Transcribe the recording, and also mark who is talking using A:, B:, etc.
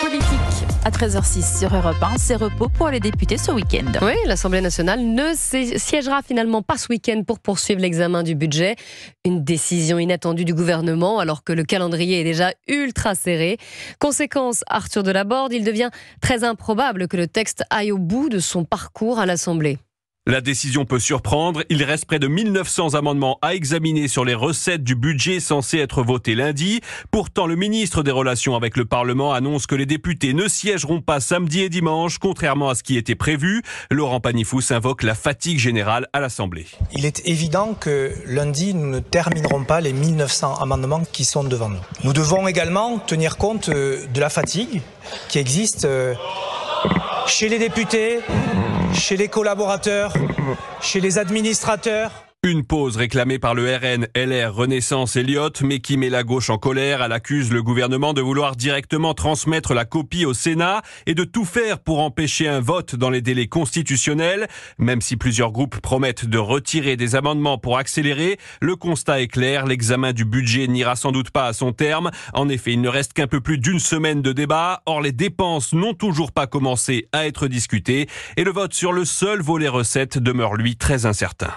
A: politique à 13h06 sur Europe 1. C'est repos pour les députés ce week-end.
B: Oui, l'Assemblée nationale ne siégera finalement pas ce week-end pour poursuivre l'examen du budget. Une décision inattendue du gouvernement alors que le calendrier est déjà ultra serré. Conséquence, Arthur Delaborde, il devient très improbable que le texte aille au bout de son parcours à l'Assemblée.
C: La décision peut surprendre. Il reste près de 1900 amendements à examiner sur les recettes du budget censé être voté lundi. Pourtant, le ministre des Relations avec le Parlement annonce que les députés ne siégeront pas samedi et dimanche, contrairement à ce qui était prévu. Laurent Pagny-Fous invoque la fatigue générale à l'Assemblée.
D: Il est évident que lundi, nous ne terminerons pas les 1900 amendements qui sont devant nous. Nous devons également tenir compte de la fatigue qui existe chez les députés, chez les collaborateurs, chez les administrateurs.
C: Une pause réclamée par le RN, LR, Renaissance, Elliott, mais qui met la gauche en colère. Elle accuse le gouvernement de vouloir directement transmettre la copie au Sénat et de tout faire pour empêcher un vote dans les délais constitutionnels. Même si plusieurs groupes promettent de retirer des amendements pour accélérer, le constat est clair, l'examen du budget n'ira sans doute pas à son terme. En effet, il ne reste qu'un peu plus d'une semaine de débat. Or, les dépenses n'ont toujours pas commencé à être discutées et le vote sur le seul volet recettes demeure lui très incertain.